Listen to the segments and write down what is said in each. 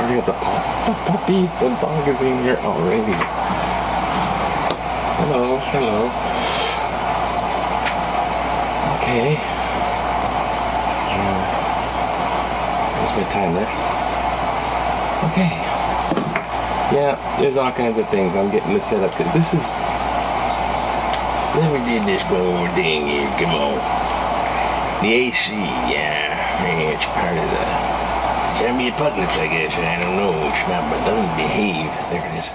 We got the puppy. The dog is in here already. Hello, hello. Okay. There's my timer. Okay. Yeah, there's all kinds of things. I'm getting this set up. This is... Let me get this one thing here. Come on. The AC, yeah. It's part of the... Zombie apocalypse, I guess. I don't know. It's not, but doesn't behave. There it is.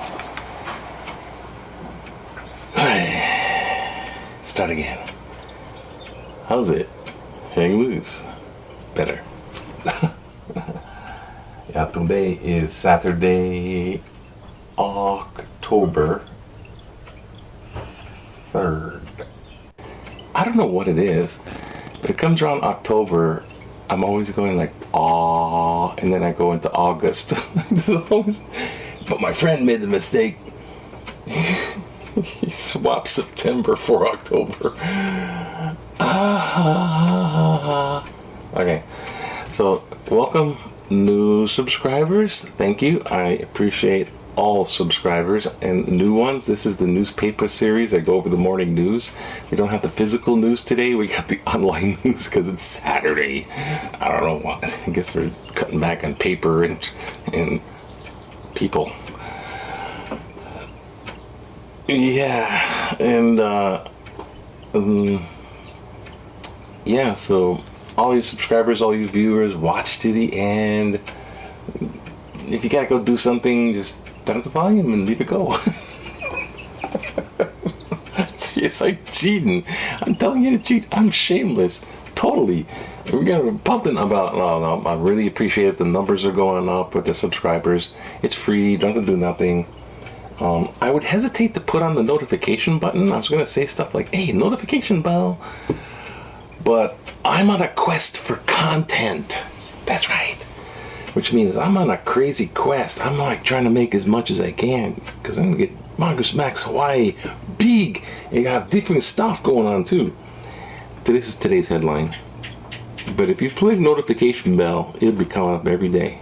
Start again. How's it? Hang loose. Better. Yeah, today is Saturday, October 3rd. I don't know what it is. When it comes around October, I'm always going like, ah, and then I go into August. But my friend made the mistake. He swapped September for October. Okay, so welcome new subscribers. Thank you. I appreciate all subscribers and new ones. This is the newspaper series. I go over the morning news. We don't have the physical news today. We got the online news because it's Saturday. I don't know why. I guess they're cutting back on paper and people. Yeah, and yeah, so all you subscribers, all you viewers, watch to the end. If you gotta go do something, just turn up the volume and leave it go. It's like cheating. I'm telling you to cheat. I'm shameless. Totally. We're gonna something about. No, I really appreciate it. The numbers are going up with the subscribers. It's free. Don't have to do nothing. I would hesitate to put on the notification button. I was gonna say stuff like, "Hey, notification bell," but I'm on a quest for content. That's right. Which means I'm on a crazy quest. I'm like trying to make as much as I can because I'm gonna get Mongoose Max Hawaii big and have different stuff going on too. This is today's headline. But if you click notification bell, it'll be coming up every day.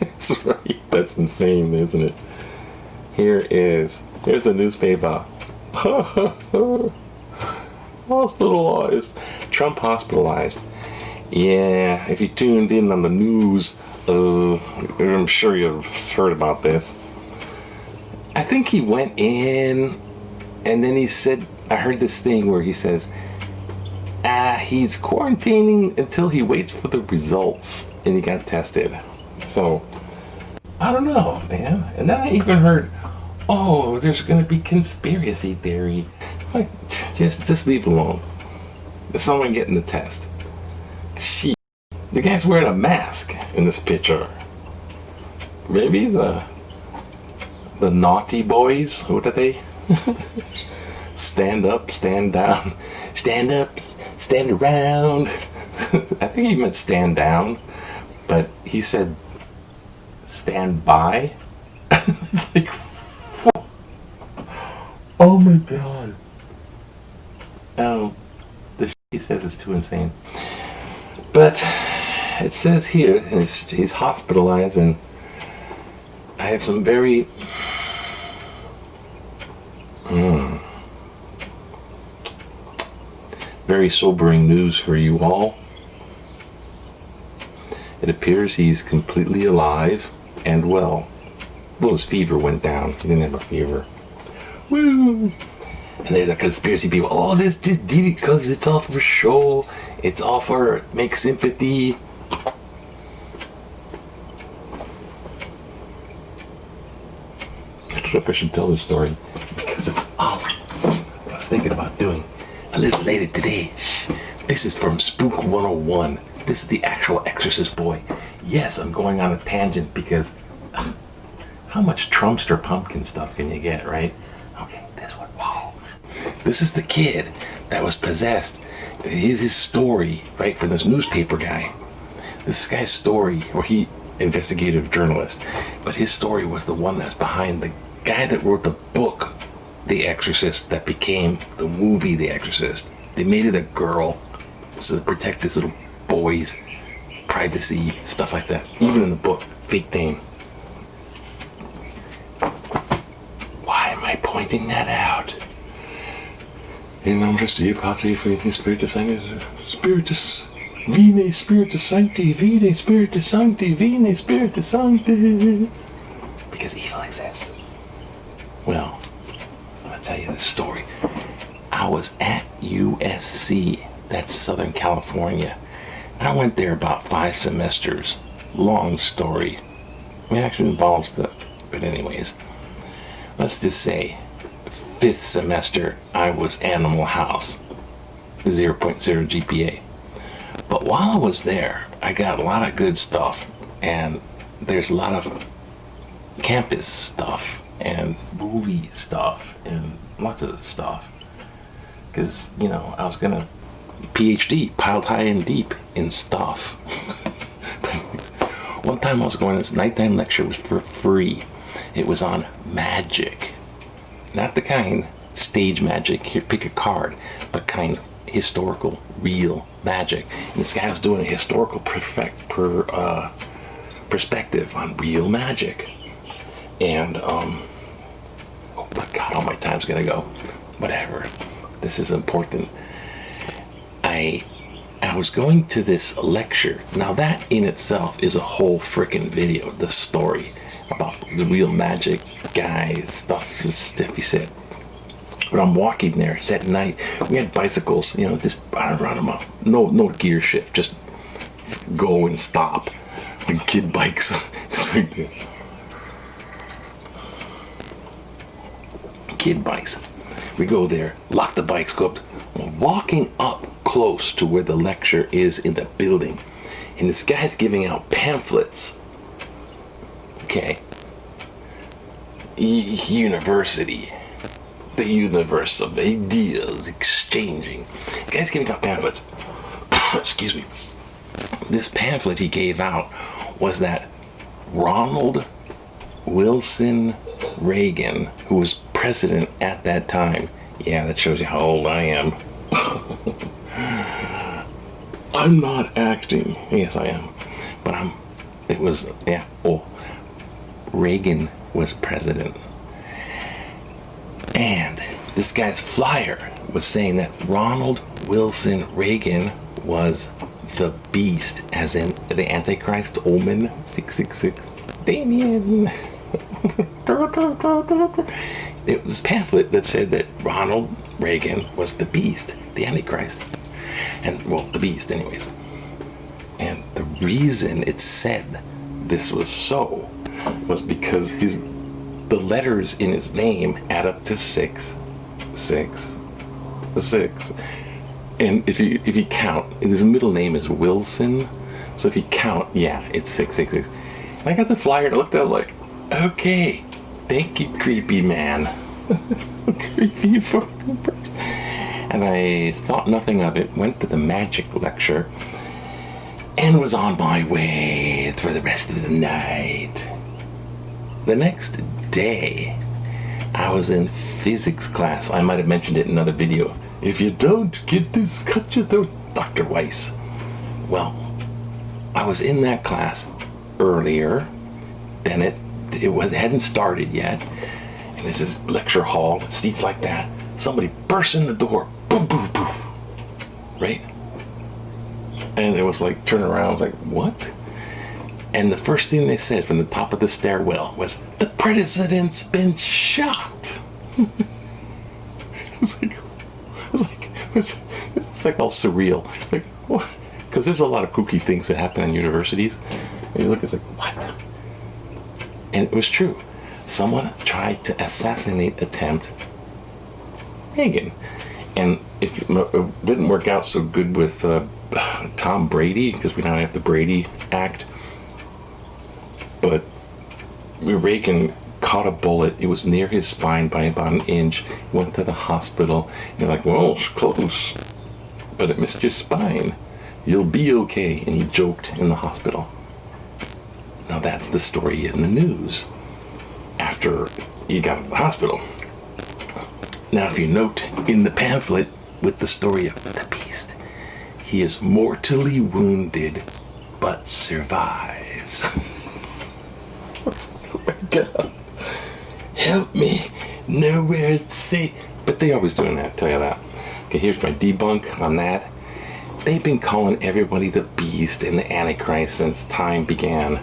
That's right. That's insane, isn't it? Here's the newspaper. Hospitalized. Trump hospitalized. Yeah, if you tuned in on the news, I'm sure you've heard about this. I think he went in and then he said, I heard this thing where he says, he's quarantining until he waits for the results and he got tested. So, I don't know, man. And then I even heard, oh, there's going to be conspiracy theory. Like, just leave it alone. There's someone getting the test. She, the guy's wearing a mask in this picture. Maybe the naughty boys, what are they? Stand up, stand down, stand up, stand around. I think he meant stand down, but he said stand by. It's like, oh my god. The shit he says is too insane. But it says here he's hospitalized, and I have some very very sobering news for you all. It appears he's completely alive and well. Well, his fever went down. He didn't have a fever. Woo! And there's the conspiracy people. Oh, this just did it because it's all for show. It's all for make sympathy. I don't know if I should tell this story because it's awful. I was thinking about doing a little later today. Shh. This is from Spook 101. This is the actual Exorcist boy. Yes, I'm going on a tangent because how much Trumpster pumpkin stuff can you get, right? Okay, this one. Whoa. This is the kid that was possessed. Here's his story, right, from this newspaper guy. This guy's story, or he, investigative journalist, but his story was the one that's behind the guy that wrote the book, The Exorcist, that became the movie, The Exorcist. They made it a girl, so to protect this little boy's privacy, stuff like that. Even in the book, fake name. Why am I pointing that out? In Numbers Dei Patri Filii Spiritus Sancti, Spiritus Vine, Spiritus Sancti, Vine, Spiritus Sancti, Vine, Spiritus Sancti. Because evil exists. Well, I'm going to tell you this story. I was at USC, that's Southern California. I went there about 5 semesters. Long story. I mean, it actually involves but anyways. Let's just say, 5th semester, I was Animal House. 0.0 GPA. But while I was there, I got a lot of good stuff. And there's a lot of campus stuff and movie stuff and lots of stuff. Because, I was gonna PhD, piled high and deep in stuff. One time I was going to this nighttime lecture, was for free. It was on magic. Not the kind, stage magic, here pick a card, but kind historical, real magic. And this guy was doing a historical perspective on real magic. And, oh my God, all my time's gonna go. Whatever. This is important. I was going to this lecture. Now that in itself is a whole frickin' video, the story about the real magic guy, stuff he said. But I'm walking there, it's at night. We had bicycles, just run them up. No gear shift, just go and stop. Like kid bikes. It's like that. Kid bikes. We go there, lock the bikes, go up. Walking up close to where the lecture is in the building, and this guy's giving out pamphlets. Okay. University. The universe of ideas exchanging. The guy's giving out pamphlets. Excuse me. This pamphlet he gave out was that Ronald Wilson Reagan, who was president at that time. Yeah, that shows you how old I am. I'm not acting. Yes, I am. But Reagan was president. And this guy's flyer was saying that Ronald Wilson Reagan was the beast, as in the Antichrist, Omen 666. Damien. It was a pamphlet that said that Ronald Reagan was the beast, the Antichrist. And, the beast anyways. And the reason it said this was so was because the letters in his name add up to 666. And if you count, his middle name is Wilson, so if you count, it's 666. And I got the flyer and I looked at it like, okay, thank you, creepy man. Creepy fucking person. And I thought nothing of it, went to the magic lecture, and was on my way for the rest of the night. The next day, I was in physics class. I might have mentioned it in another video. If you don't get this, cut your throat, Dr. Weiss. Well, I was in that class earlier than it hadn't started yet. And there's this lecture hall with seats like that. Somebody burst in the door. Boom, boom, boom. Right? And it was like, turn around, like, what? And the first thing they said from the top of the stairwell was, the president's been shot. It's like all surreal. It's like, what? Because there's a lot of kooky things that happen in universities. And you look, it's like, what? And it was true. Someone tried to attempt Reagan. And it didn't work out so good with Tom Brady, because we now have the Brady Act. But Reagan caught a bullet. It was near his spine by about an inch. He went to the hospital. And you're like, well, it's close. But it missed your spine. You'll be okay. And he joked in the hospital. Now that's the story in the news after he got to the hospital. Now if you note in the pamphlet with the story of the beast, he is mortally wounded but survives. Oh my God. Help me. Nowhere to say. But they always doing that, tell you that. Okay, here's my debunk on that. They've been calling everybody the beast and the Antichrist since time began.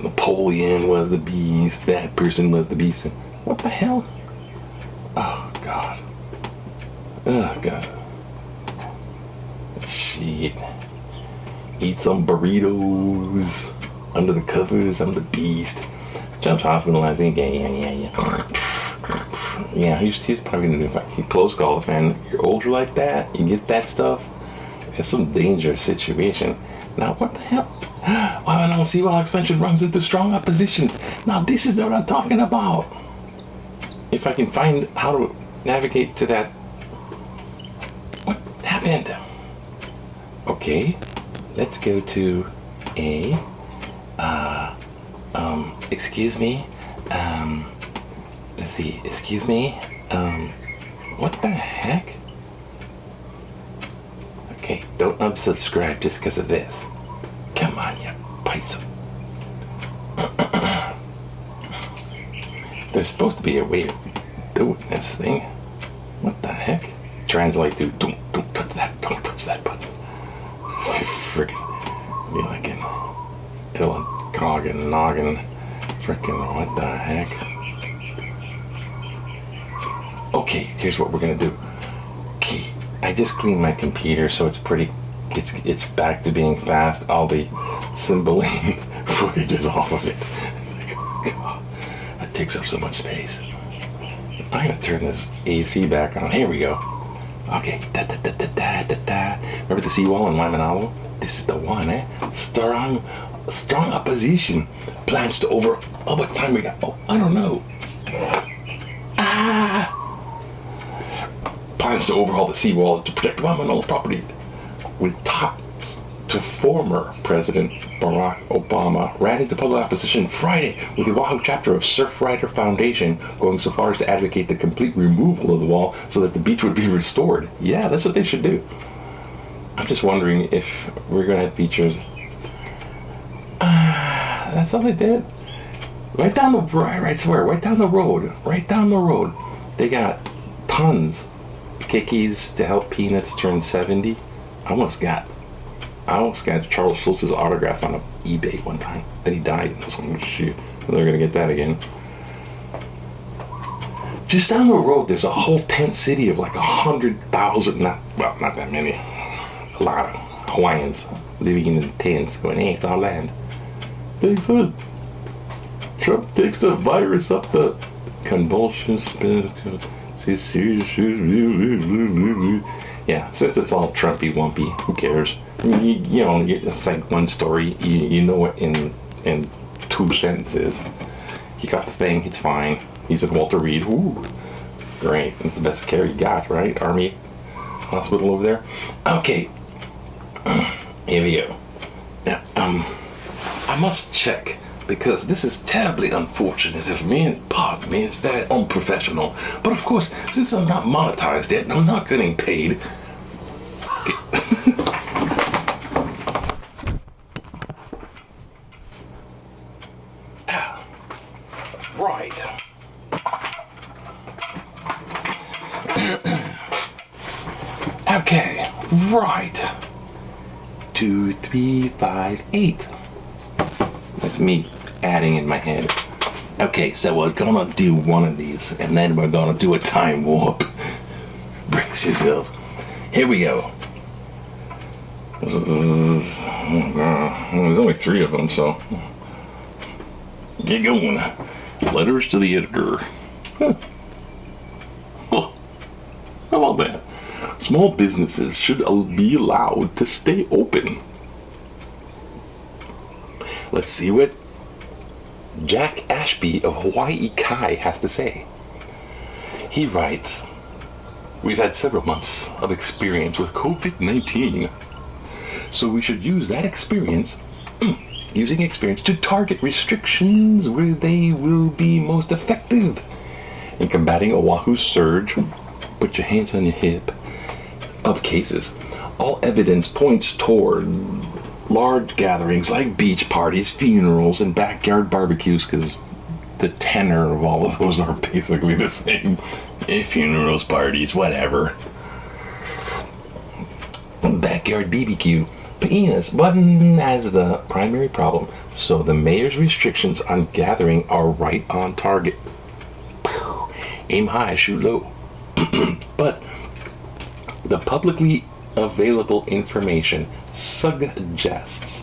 Napoleon was the beast, that person was the beast. What the hell? Oh, God. Oh, God. Shit. Eat some burritos under the covers. I'm the beast. Jump's hospitalized. Yeah. Yeah, he's probably gonna do. He close call it, man. You're older like that, you get that stuff. It's some dangerous situation. Now, what the hell? Why I don't see why expansion runs into strong oppositions. Now, this is what I'm talking about. If I can find how to navigate to that. What happened? Okay, let's go to a. Excuse me. Let's see. Excuse me. What the heck? Okay, don't unsubscribe just because of this. Come on, you piece. There's supposed to be a way of doing this thing. What the heck? Translate to don't touch that button. Friggin' be like an noggin. Frickin' what the heck? Okay, here's what we're gonna do. Okay, I just cleaned my computer, so it's back to being fast. All the symboling footage is off of it. It's like, God, that takes up so much space. I'm gonna turn this AC back on. Here we go. Okay, Remember the seawall in Waimanalo? This is the one, eh? Strong opposition plans to over. How much time we got? Oh, I don't know. Plans to overhaul the seawall to protect Waimanalo property with talks to former President Barack Obama ran into public opposition Friday with the Oahu chapter of Surfrider Foundation going so far as to advocate the complete removal of the wall so that the beach would be restored. Yeah, that's what they should do. I'm just wondering if we're going to have beaches. That's all they did. Right down the road. They got tons of kikis to help Peanuts turn 70. I almost got Charles Schultz's autograph on eBay one time. Then he died. I was like, shoot, they're gonna get that again. Just down the road, there's a whole tent city of like 100,000. Not that many. A lot of Hawaiians living in the tents, going, "Hey, it's our land." Trump takes the virus up the convulsions. Yeah, since it's all Trumpy wumpy, who cares? I mean, you know, it's like one story. You know it in 2 sentences. He got the thing. It's fine. He's at Walter Reed. Ooh, great. It's the best care you got, right? Army hospital over there. Okay, here we go. Now, I must check, because this is terribly unfortunate of me, and pardon me, it's very unprofessional. But of course, since I'm not monetized yet and I'm not getting paid, right. Okay, right. 2, 3, 5, 8. That's me adding in my head. Okay, so we're gonna do one of these, and then we're gonna do a time warp. Brace yourself. Here we go. There's only 3 of them, so get going. Letters to the editor. How about that? Small businesses should be allowed to stay open. Let's see what Jack Ashby of Hawaii Kai has to say. He writes, "We've had several months of experience with COVID-19, so we should use that experience, to target restrictions where they will be most effective in combating Oahu's surge, put your hands on your hip, of cases. All evidence points toward large gatherings like beach parties, funerals, and backyard barbecues, because the tenor of all of those are basically the same. Funerals, parties, whatever. Backyard BBQ. Penis button as the primary problem, so the mayor's restrictions on gathering are right on target. Aim high, shoot low. But the publicly available information suggests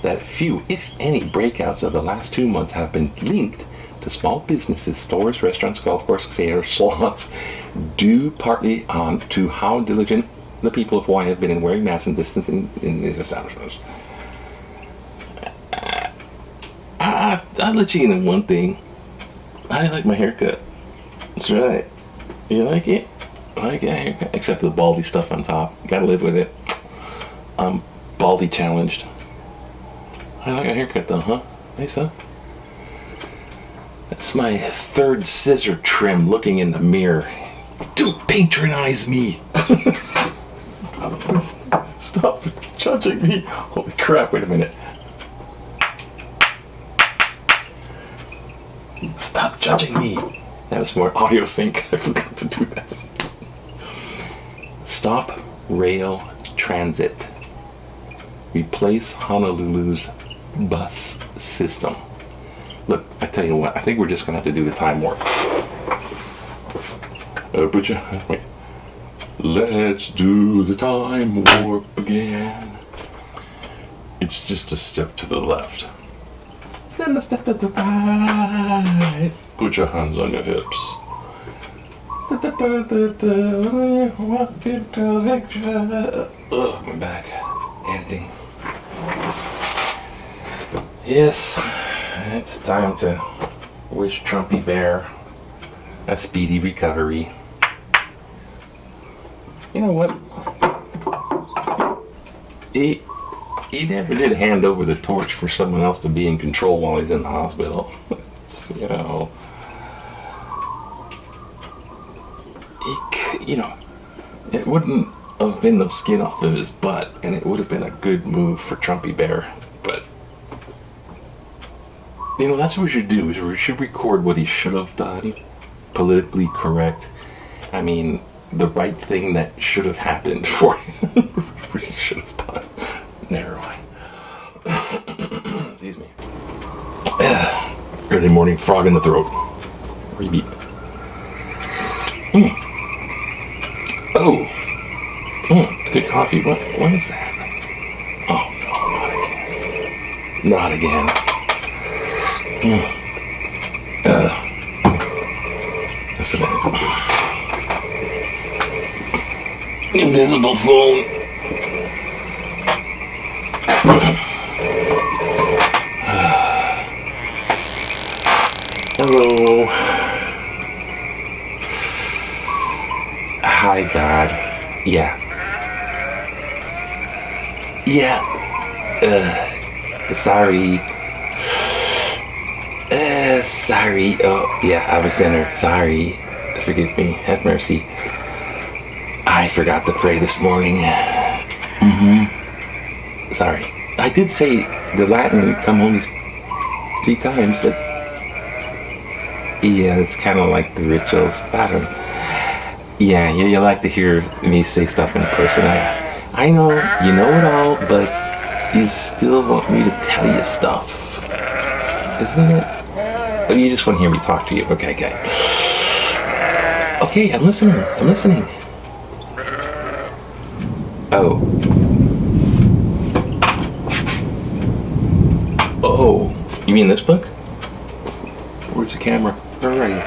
that few, if any, breakouts of the last 2 months have been linked to small businesses, stores, restaurants, golf courses, casinos, salons, due partly on to how diligent the people of Hawaii have been in wearing masks and distancing in these establishments. I'll let you in on one thing. I like my haircut. That's right. You like it? I like that haircut. Except for the baldy stuff on top. Gotta live with it. I'm baldy challenged. I like a haircut though, huh? Nice, huh? That's my third scissor trim looking in the mirror. Don't patronize me! Stop judging me. Holy crap, wait a minute. Stop judging me. That was more audio sync. I forgot to do that. Stop rail transit. Replace Honolulu's bus system. Look, I tell you what, I think we're just going to have to do the time warp. Wait. Let's do the time warp again. It's just a step to the left. Then a step to the right. Put your hands on your hips. Oh, my back. Editing. Yes, it's time to wish Trumpy Bear a speedy recovery. You know what? He never did hand over the torch for someone else to be in control while he's in the hospital. You know, it wouldn't have been the skin off of his butt, and it would have been a good move for Trumpy Bear. But that's what we should do. Is we should record what he should have done, politically correct. I mean, the right thing that should have happened for him. What he should have done. Never mind. Excuse me. Early morning frog in the throat. Rebeat. Oh. Good coffee. What is that? Oh no, not again. Listen to it. Invisible phone. Hello. Hi, God. Yeah. Sorry. Sorry. Oh, yeah, I'm a sinner. Sorry. Forgive me. Have mercy. I forgot to pray this morning. Sorry. I did say the Latin "come home" 3 times. Yeah, it's kind of like the rituals. I don't. Yeah, you like to hear me say stuff in person. I know you know it all, but you still want me to tell you stuff, isn't it? But you just want to hear me talk to you. Okay. Okay, I'm listening. Oh, you mean this book? Where's the camera? Where are you?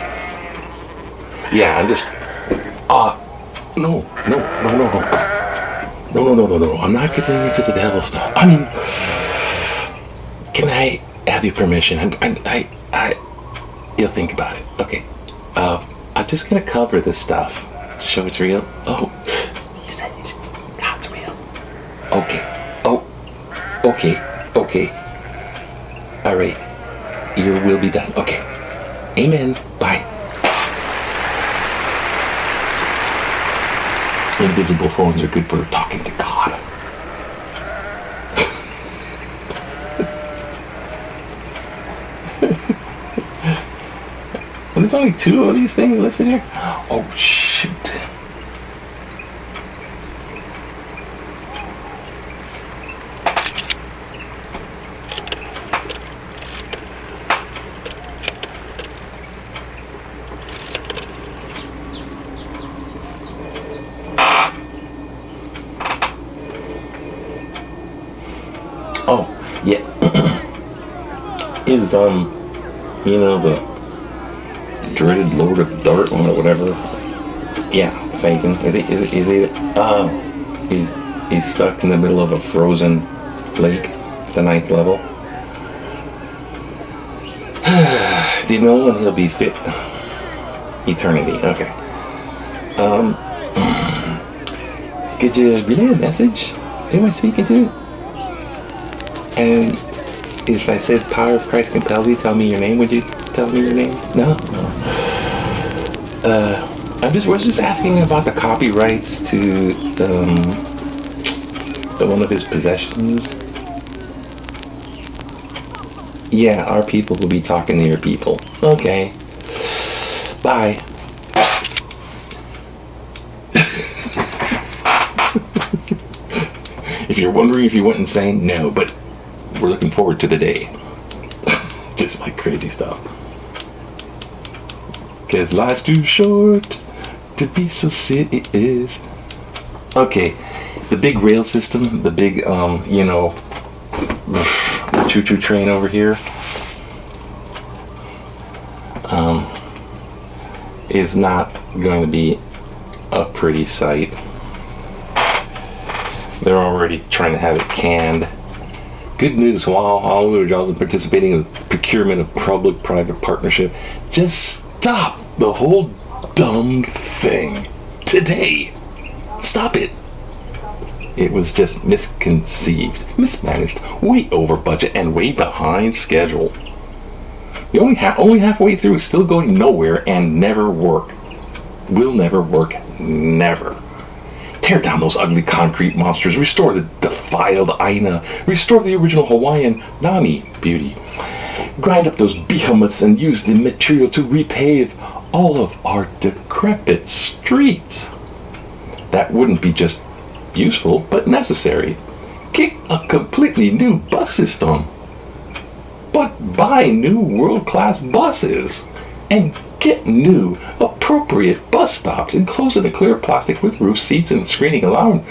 Yeah, I'm just. No. I'm not getting into the devil stuff. I mean, can I have your permission? You'll think about it. Okay. I'm just gonna cover this stuff to show it's real. Oh, you said God's real. Okay. Okay. All right. Your will be done. Okay. Amen. Bye. invisible phones are good for talking to God. And there's only 2 of these things listed here? Oh, shoot. Oh, yeah. Is, the dreaded Lord of Dart or whatever. Yeah, Satan. Is he, he's stuck in the middle of a frozen lake at the 9th level. Do you know when he'll be fit? Eternity, okay. Could you relay a message? Who am I speaking to? And if I said power of Christ compels you, tell me your name, would you tell me your name? No? Was just asking about the copyrights to one of his possessions. Yeah, our people will be talking to your people. Okay. Bye. If you're wondering if you went insane, no, but we're looking forward to the day. Just like crazy stuff. 'Cause life's too short to be so serious. Okay, the big rail system, the big, choo-choo train over here, is not going to be a pretty sight. They're already trying to have it canned. Good news, while Honolulu is participating in the procurement of public-private partnership, just stop the whole dumb thing today. Stop it. It was just misconceived, mismanaged, way over budget, and way behind schedule. The only halfway through, still going nowhere and never work. Will never work, never. Tear down those ugly concrete monsters, restore the defiled Aina, restore the original Hawaiian Nani beauty. Grind up those behemoths and use the material to repave all of our decrepit streets. That wouldn't be just useful, but necessary. Kick a completely new bus system. But buy new world-class buses and get new, appropriate bus stops enclosed in a clear plastic with roof seats and screening allowing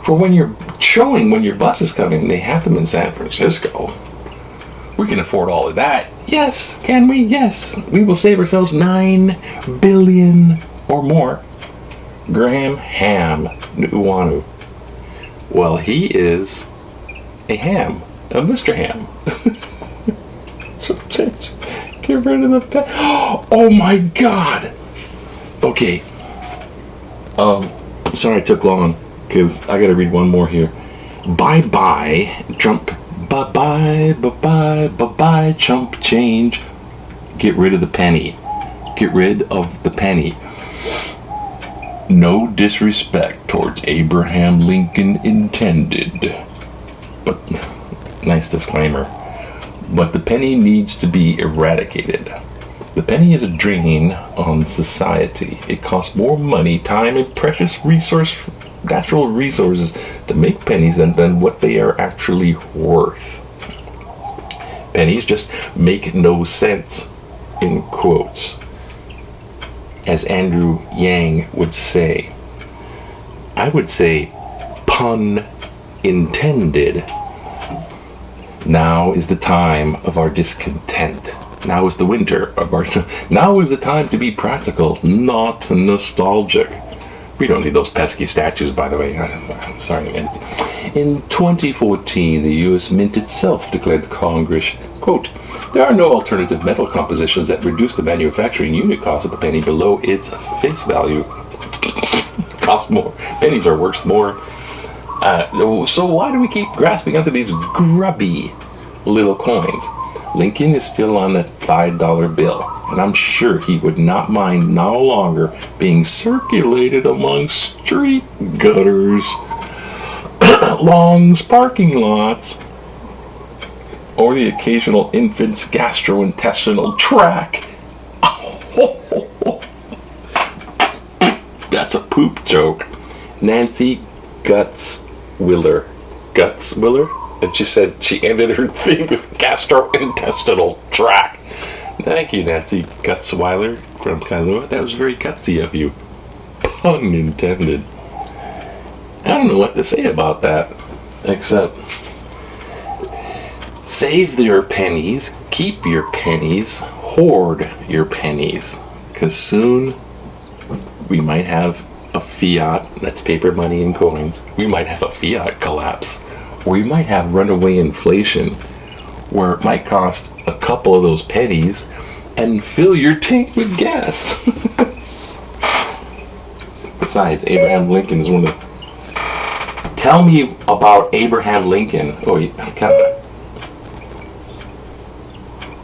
for when you're showing when your bus is coming. They have them in San Francisco. We can afford all of that. Yes, can we? Yes. We will save ourselves $9 billion or more. Graham Ham Nu'uanu. Well, he is a ham. A Mr. Ham. Get rid of the pet. Oh my God. Okay. Sorry it took long, because I gotta read one more here. Bye-bye, Trump. Bye-bye, chump change. Get rid of the penny. Get rid of the penny. No disrespect towards Abraham Lincoln intended. But, nice disclaimer. But the penny needs to be eradicated. The penny is a drain on society. It costs more money, time, and precious natural resources to make pennies than what they are actually worth. Pennies just make no sense, in quotes. As Andrew Yang would say. I would say, pun intended. Now is the time of our discontent. Now is the winter of our... Now is the time to be practical, not nostalgic. We don't need those pesky statues, by the way. I'm sorry, Mint. In 2014, the U.S. Mint itself declared to Congress, quote, there are no alternative metal compositions that reduce the manufacturing unit cost of the penny below its face value. Cost more. Pennies are worth more. So why do we keep grasping onto these grubby little coins? Lincoln is still on that $5 bill. and I'm sure he would not mind no longer being circulated among street gutters, lawns, parking lots, or the occasional infant's gastrointestinal tract. That's a poop joke. Nancy Gutzwiller. And she said she ended her thing with gastrointestinal tract. Thank you, Nancy Gutzweiler from Kailua. That was very gutsy of you. Pun intended. I don't know what to say about that, except save your pennies, keep your pennies, hoard your pennies, because soon we might have a fiat, that's paper money and coins. We might have a fiat collapse. We might have runaway inflation, where it might cost a couple of those pennies and fill your tank with gas. Besides, Abraham Lincoln is one of the... Tell me about Abraham Lincoln.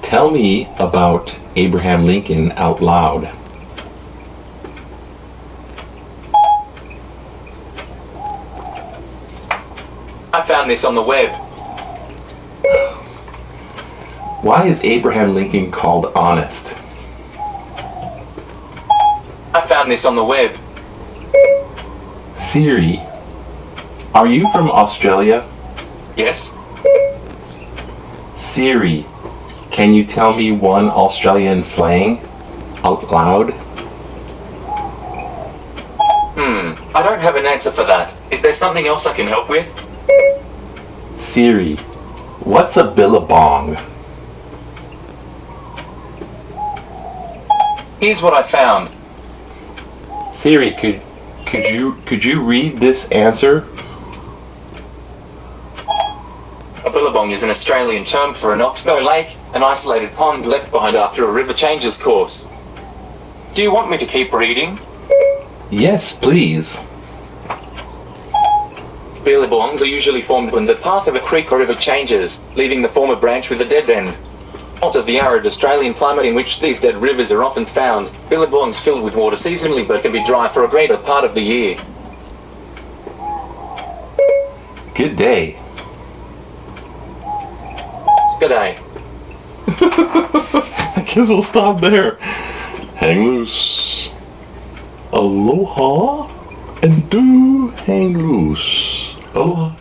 Tell me about Abraham Lincoln out loud. I found this on the web. Why is Abraham Lincoln called honest? I found this on the web. Siri, are you from Australia? Yes. Siri, can you tell me one Australian slang out loud? I don't have an answer for that. Is there something else I can help with? Siri, what's a billabong? Here's what I found. Siri, could you read this answer? A billabong is an Australian term for an oxbow lake, an isolated pond left behind after a river changes course. Do you want me to keep reading? Yes, please. Billabongs are usually formed when the path of a creek or river changes, leaving the former branch with a dead end. Out of the arid Australian climate in which these dead rivers are often found, billabongs filled with water seasonally but can be dry for a greater part of the year. Good day. Good day. I guess we'll stop there. Hang loose. Aloha and do hang loose. Aloha.